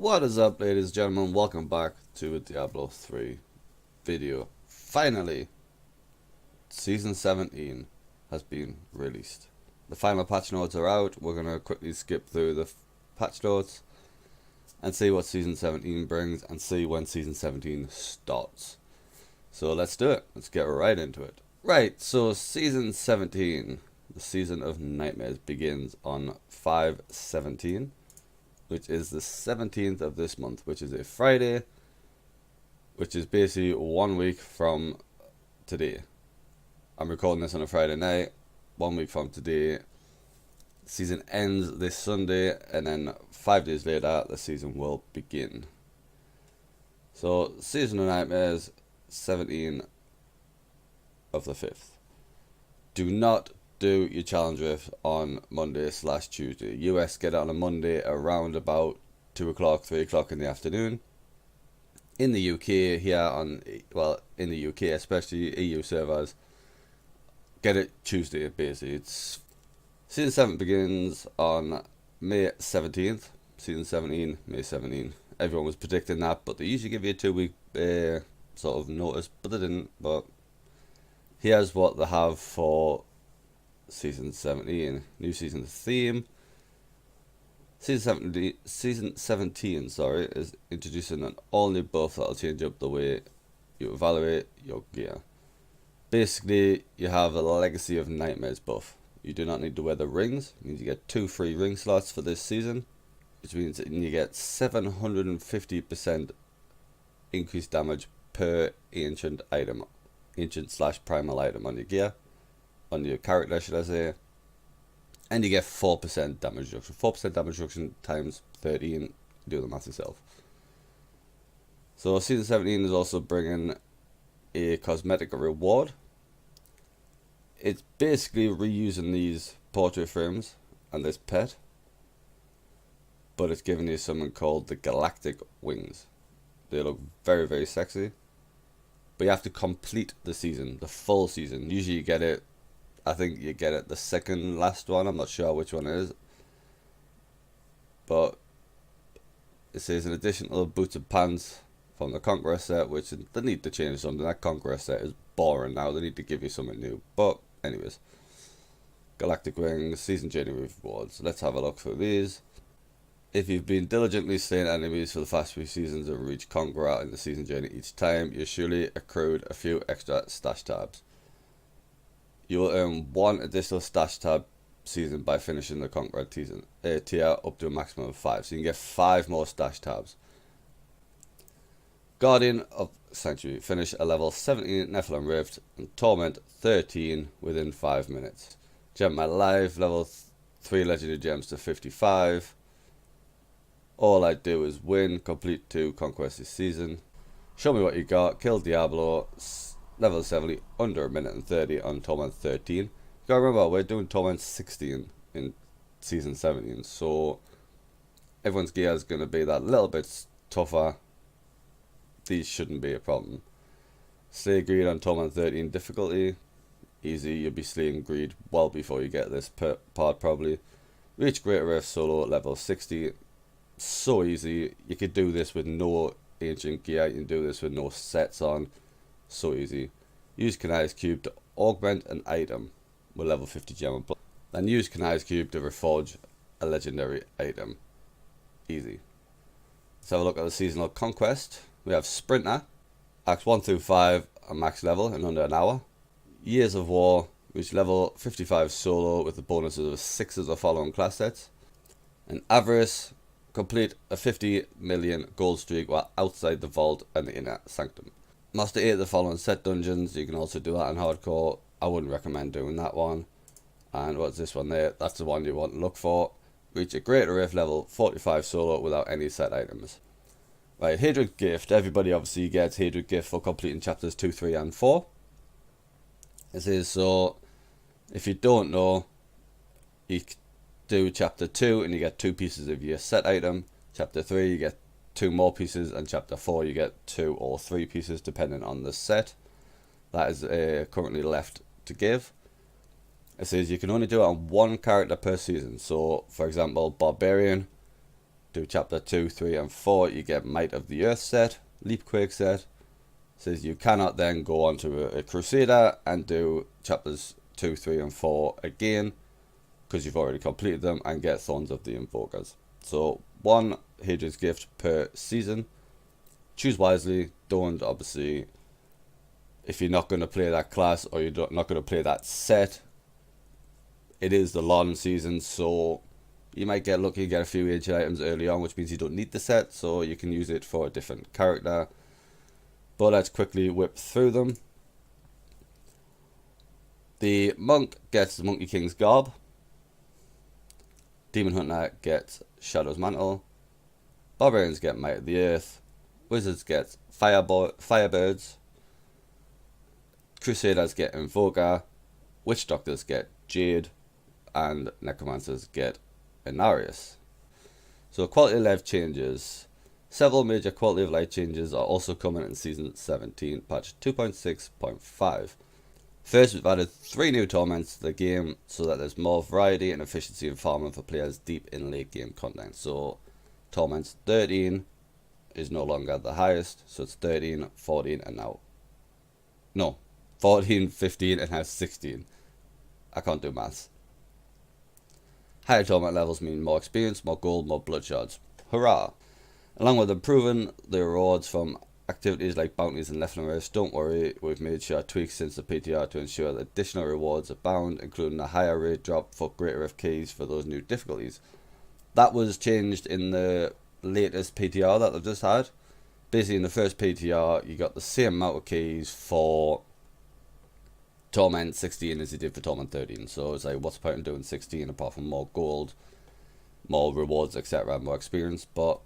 What is up, ladies and gentlemen? Welcome back to a Diablo 3 video. Finally, Season 17 has been released. The final patch notes are out. We're going to quickly skip through the patch notes and see what Season 17 brings and see when Season 17 starts. So let's do it. Let's get right into it. Right, so Season 17, the Season of Nightmares, begins on 5/17. Which is the 17th of this month, which is a Friday, which is basically 1 week from today. I'm recording this on a Friday night. 1 week from today, season ends this Sunday, and then 5 days later, the season will begin. So, Season of Nightmares, 17 of the 5th. Do not do your challenge rift on Monday/Tuesday. US get it on a Monday around about 2 o'clock, 3 o'clock in the afternoon. In the UK in the UK especially, EU servers, get it Tuesday basically. It's Season 7 begins on May 17th. Season 17, May 17. Everyone was predicting that, but they usually give you a 2 week sort of notice, but they didn't. But here's what they have for Season 17. New season theme. Season 17, is introducing an all new buff that'll change up the way you evaluate your gear. Basically, you have a Legacy of Nightmares buff. You do not need to wear the rings. It means you get 2 free ring slots for this season, which means that you get 750% increased damage per ancient / primal item on your gear. On your character, should I say, and you get 4% damage reduction. 4% damage reduction times 13. Do the math yourself. So Season 17 is also bringing a cosmetic reward. It's basically reusing these portrait frames and this pet, but it's giving you something called the Galactic Wings. They look very, very sexy, but you have to complete the season, the full season. Usually you get it, I think you get it the second last one. I'm not sure which one it is. But it says an additional boots and pants from the Conqueror set, which they need to change something. That Conqueror set is boring now. They need to give you something new. But anyways, Galactic Wings, Season Journey rewards. Let's have a look through these. If you've been diligently slaying enemies for the past few seasons and reached Conqueror in the season journey each time, you surely accrued a few extra stash tabs. You will earn 1 additional stash tab season by finishing the Conqueror tier up to a maximum of 5. So you can get 5 more stash tabs. Guardian of Sanctuary. Finish a level 17 Nephilim Rift and Torment 13 within 5 minutes. Gem my life. Level 3 Legendary Gems to 55. All I do is win. Complete 2 Conquest this season. Show me what you got. Kill Diablo. Level 70, under 1:30 on Torment 13. You gotta remember, we're doing Torment 16 in Season 17, so everyone's gear is gonna be that little bit tougher. These shouldn't be a problem. Slay Greed on Torment 13 difficulty. Easy, you'll be slaying Greed well before you get this part probably. Reach Greater Rift solo level 60. So easy. You could do this with no ancient gear, you can do this with no sets on. So easy. Use Kanai's Cube to augment an item with level 50 gem. Then use Kanai's Cube to reforge a legendary item. Easy. Let's have a look at the seasonal conquest. We have Sprinter, Acts 1 through 5 at max level in under an hour. Years of War, reach level 55 solo with the bonuses of 6 of the following class sets. And Avarice, complete a 50 million gold streak while outside the vault and the inner sanctum. Master 8 of the following set dungeons. You can also do that in hardcore. I wouldn't recommend doing that one. And what's this one there? That's the one you want to look for. Reach a Greater Rift level 45 solo without any set items. Right, Hadric Gift. Everybody obviously gets Hadric Gift for completing chapters 2, 3 and 4. This is so, if you don't know, you do chapter 2 and you get 2 pieces of your set item. Chapter 3 you get 2 more pieces, and chapter 4 you get 2 or 3 pieces depending on the set. That is currently left to give. It says you can only do it on 1 character per season. So for example, Barbarian, do chapter 2, 3 and 4, you get Might of the Earth set, Leapquake set. Says you cannot then go on to a Crusader and do chapters 2, 3 and 4 again, because you've already completed them, and get Thorns of the Invokers. So 1 Hadrian's Gift per season. Choose wisely. Don't, obviously, if you're not going to play that class or you're not going to play that set, it is the long season, so you might get lucky and get a few ancient items early on, which means you don't need the set, so you can use it for a different character. But let's quickly whip through them. The Monk gets the Monkey King's Garb. Demon Hunter gets Shadow's Mantle. Barbarians get Might of the Earth. Wizards get Firebirds. Crusaders get Invoker. Witch Doctors get Jade. And Necromancers get Inarius. So quality of life changes. Several major quality of life changes are also coming in Season 17, patch 2.6.5. First, we've added 3 new torments to the game so that there's more variety and efficiency in farming for players deep in late game content. So torments 13 is no longer the highest, so it's 13, 14 and now... No, 14, 15 and now 16. I can't do maths. Higher torment levels mean more experience, more gold, more blood shards. Hurrah! Along with improving the rewards from activities like bounties and Nephilim Rifts, don't worry, we've made sure tweaks since the PTR to ensure that additional rewards abound, including a higher rate drop for Greater Rift keys for those new difficulties. That was changed in the latest PTR that I've just had. Basically, in the first PTR, you got the same amount of keys for Torment 16 as you did for Torment 13. So it's like, what's the point in doing 16 apart from more gold, more rewards, etc., more experience? But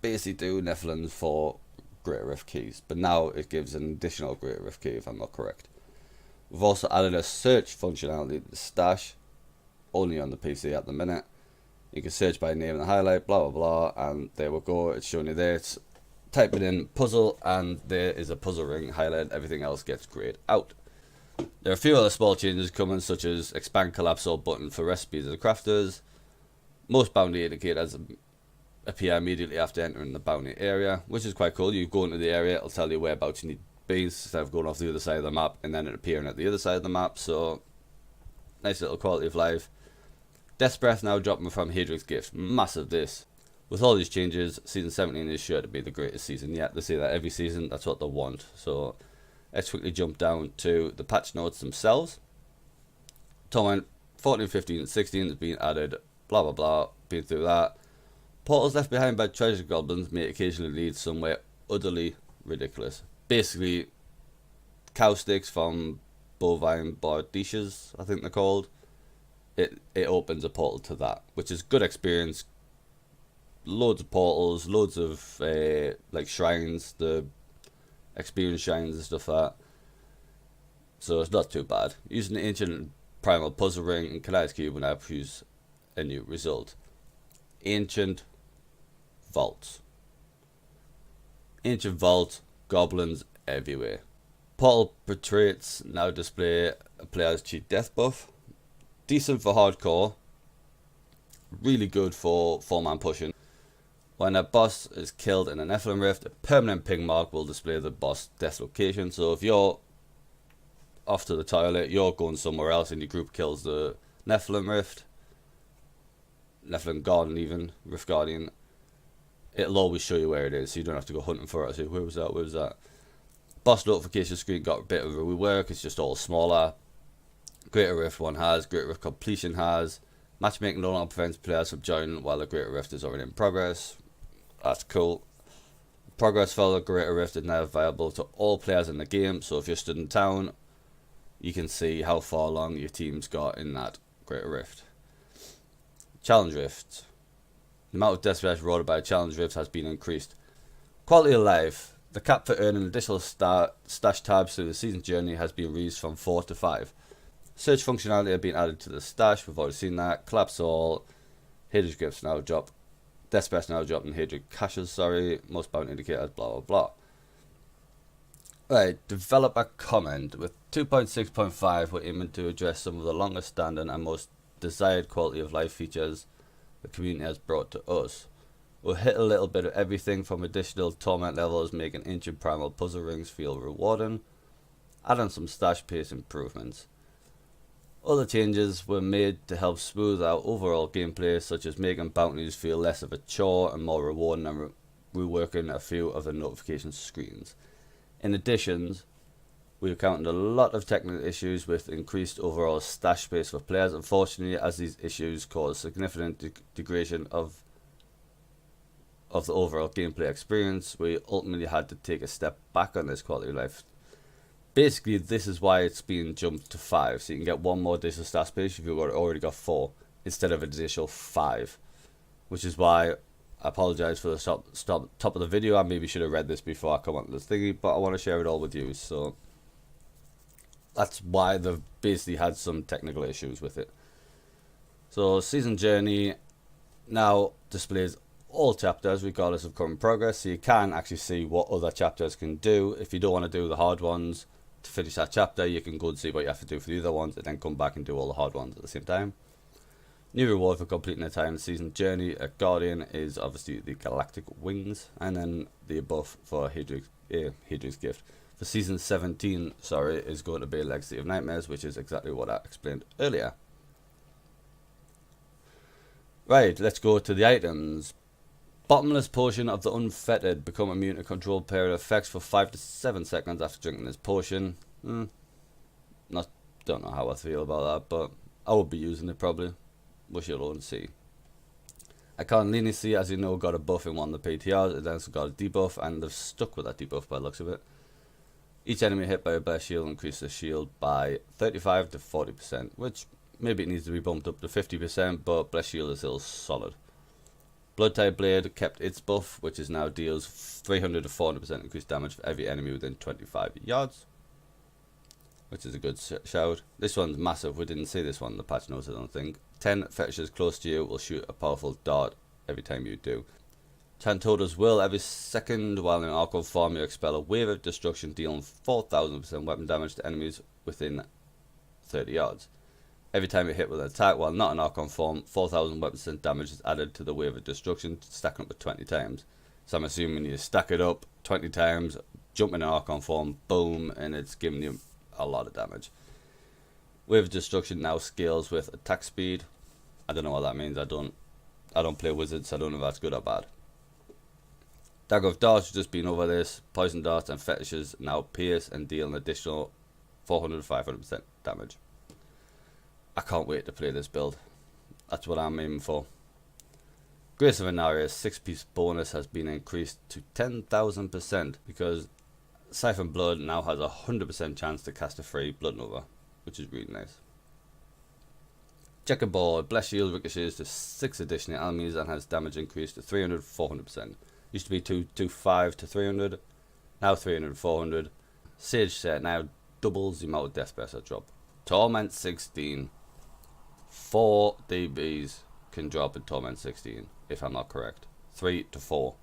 basically do Nephilims for Greater Rift keys, but now it gives an additional Greater Rift key if I'm not correct. We've also added a search functionality to the stash, only on the PC at the minute. You can search by name and highlight, blah blah blah, and there we go, it's showing you there. It's type it in puzzle and there is a puzzle ring highlighted, everything else gets grayed out. There are a few other small changes coming, such as expand collapse all button for recipes and crafters. Most bounty indicators appear immediately after entering the bounty area, which is quite cool. You go into the area, it'll tell you whereabouts you need to be instead of going off the other side of the map and then it appearing at the other side of the map. So nice little quality of life. Death's Breath now dropping from Hadrian's Gift. Massive this. With all these changes, season 17 is sure to be the greatest season yet. They say that every season, that's what they want. So let's quickly jump down to the patch notes themselves. Torment 14, 15 and 16 has been added, blah blah blah, been through that. Portals left behind by treasure goblins may occasionally lead somewhere utterly ridiculous. Basically, cow sticks from bovine bordishas, I think they're called. It opens a portal to that, which is good experience. Loads of portals, loads of like shrines, the experience shrines and stuff like that. So it's not too bad. Using the ancient primal puzzle ring and Kaleidoscope Cube when I produce a new result. Ancient vaults. Ancient vault, goblins everywhere. Portal portraits now display a player's cheat death buff. Decent for hardcore. Really good for 4-man pushing. When a boss is killed in a Nephilim Rift, a permanent ping mark will display the boss death location. So if you're off to the toilet, you're going somewhere else and your group kills the Nephilim Rift, Nephilim Guardian even, Rift Guardian, it'll always show you where it is, so you don't have to go hunting for it. So where was that, where was that? Boss notification screen got a bit of a rework, it's just all smaller. Greater Rift one has, Greater Rift Completion has. Matchmaking no longer prevents players from joining while the Greater Rift is already in progress. That's cool. Progress for the Greater Rift is now available to all players in the game, so if you're stood in town, you can see how far along your team's got in that Greater Rift. Challenge Rift. The amount of death splash rolled by a Challenge Rift has been increased. Quality of life. The cap for earning additional stash tabs through the season journey has been raised from 4 to 5. Search functionality has been added to the stash. We've already seen that. Collapse all. Hadrian's Gifts now drop. Death splash now drop in Hadrian caches. Sorry. Most bounty indicators. Blah blah blah. Right. Developer comment. With 2.6.5, we're aiming to address some of the longest standing and most desired quality of life features the community has brought to us. We'll hit a little bit of everything from additional torment levels, making ancient primal puzzle rings feel rewarding, add on some stash pace improvements. Other changes were made to help smooth out overall gameplay, such as making bounties feel less of a chore and more rewarding, and reworking a few of the notification screens. In addition, we encountered a lot of technical issues with increased overall stash space for players. Unfortunately, as these issues caused significant degradation of the overall gameplay experience, we ultimately had to take a step back on this quality of life. Basically, this is why it's been jumped to 5, so you can get one more additional stash space if you've already got 4, instead of an additional 5. Which is why I apologise for the top of the video. I maybe should have read this before I come on to this thingy, but I want to share it all with you. So that's why they've basically had some technical issues with it. So Season Journey now displays all chapters regardless of current progress, so you can actually see what other chapters can do. If you don't want to do the hard ones to finish that chapter, you can go and see what you have to do for the other ones and then come back and do all the hard ones at the same time. New reward for completing a time Season Journey at Guardian is obviously the Galactic Wings, and then the buff for Hedrig's Gift. For Season 17, is going to be Legacy of Nightmares, which is exactly what I explained earlier. Right, let's go to the items. Bottomless potion of the Unfettered. Become immune to controlled period effects for 5 to 7 seconds after drinking this potion. Don't know how I feel about that, but I would be using it probably. We shall all see. Icon Leniency, as you know, got a buff in one of the PTRs. It also got a debuff, and they've stuck with that debuff by the looks of it. Each enemy hit by a blessed shield increases the shield by 35 to 40%, which maybe it needs to be bumped up to 50%, but blessed shield is still solid. Blood-type Blade kept its buff, which is now deals 300 to 400% increased damage for every enemy within 25 yards, which is a good shout. This one's massive. We didn't see this one in the patch notes, I don't think. 10 fetishes close to you will shoot a powerful dart every time you do. Chantoda's Will. Every second while in Archon form, you expel a wave of destruction, dealing 4000% weapon damage to enemies within 30 yards. Every time you hit with an attack while not in Archon form, 4000 weapon damage is added to the wave of destruction, stacking up to 20 times. So I'm assuming you stack it up 20 times, jump in an Archon form, boom, and it's giving you a lot of damage. Wave of destruction now scales with attack speed. I don't know what that means. I don't play wizards, so I don't know if that's good or bad. Dagger of Darts, just been over this. Poison darts and fetishes now pierce and deal an additional 400 to 500% damage. I can't wait to play this build. That's what I'm aiming for. Grace of Inarius 6-piece bonus has been increased to 10,000% because Siphon Blood now has a 100% chance to cast a free Blood Nova, which is really nice. Checkerboard. Blessed Shield ricochets to 6 additional enemies and has damage increased to 300 to 400%. Used to be 225 to 300, now 300 to 400. Sage Set now doubles the amount of Death Berserker drop. Torment 16. 4 DBs can drop in Torment 16, if I'm not correct. 3 to 4.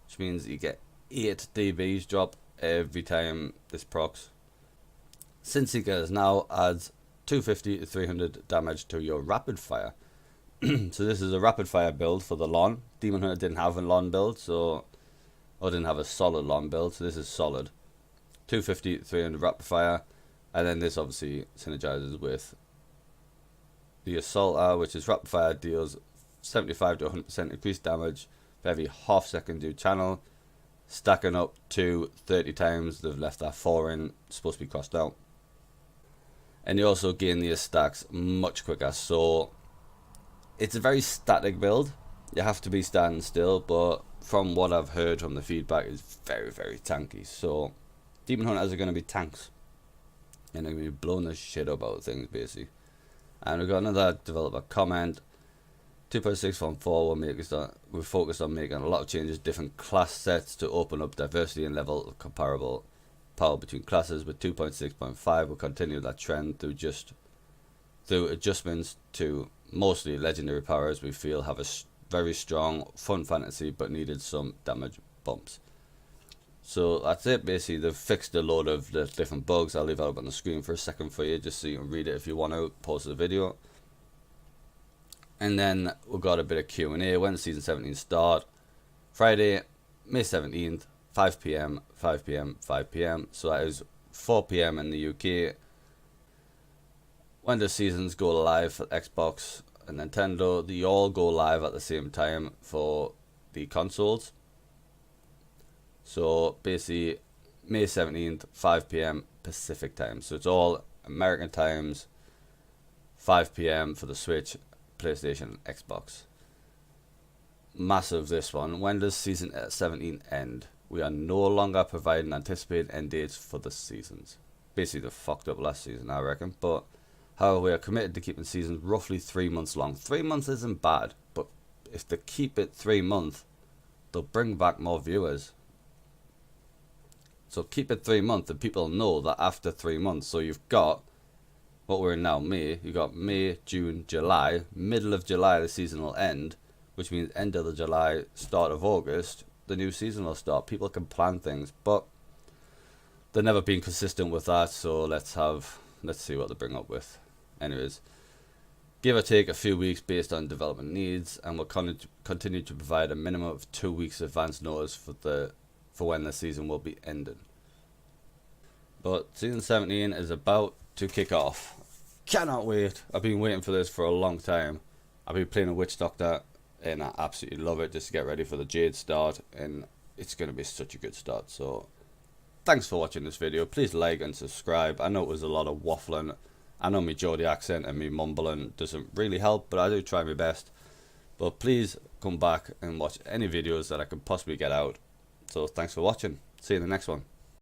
Which means you get 8 DBs drop every time this procs. Sin Seekers now adds 250 to 300 damage to your rapid fire. So this is a rapid fire build for the Lon. Demon Hunter didn't have a Lon build, or didn't have a solid Lon build, so this is solid. 250 to 300 rapid fire, and then this obviously synergizes with the Assaulter, which is rapid fire deals 75 to 100% increased damage for every half second you channel, stacking up to 30 times. They've left that 4 in, it's supposed to be crossed out. And you also gain these stacks much quicker, so it's a very static build. You have to be standing still, but from what I've heard from the feedback, it's very, very tanky. So Demon Hunters are going to be tanks, and they're going to be blowing the shit up out of things, basically. And we've got another developer comment. 2.6.4 we're focused on making a lot of changes, different class sets to open up diversity and level of comparable power between classes. With 2.6.5, we'll continue that trend through adjustments to mostly legendary powers we feel have a very strong fun fantasy but needed some damage bumps. So that's it. Basically, they've fixed a load of the different bugs. I'll leave it up on the screen for a second for you, just so you can read it if you want to pause the video. And then we've got a bit of Q&A. When does season 17 start? Friday, May 17th, 5 p.m, 5 p.m, 5 p.m. So that is 4 p.m. in the UK. When the seasons go live for Xbox and Nintendo, they all go live at the same time for the consoles. So basically, May 17th, 5 p.m. Pacific time. So it's all American times, 5 p.m. for the Switch, PlayStation, Xbox. Massive this one. When does season 17 end? We are no longer providing anticipated end dates for the seasons. Basically, they fucked up last season, I reckon. But however, we are committed to keeping seasons roughly 3 months long. 3 months isn't bad, but if they keep it 3 months, they'll bring back more viewers. So keep it 3 months, and people know that after 3 months. So you've got what we're in now, May. You've got May, June, July. Middle of July, the season will end, which means end of the July, start of August, the new season will start. People can plan things, but they've never been consistent with that. So let's see what they bring up with. Anyways, give or take a few weeks based on development needs, and we'll continue to provide a minimum of 2 weeks advance notice for when the season will be ending. But season 17 is about to kick off. Cannot wait. I've been waiting for this for a long time. I've been playing a Witch Doctor and I absolutely love it, just to get ready for the Jade start, and it's going to be such a good start. So thanks for watching this video. Please like and subscribe. I know it was a lot of waffling. I know my Geordie accent and me mumbling doesn't really help, but I do try my best. But please come back and watch any videos that I can possibly get out. So thanks for watching. See you in the next one.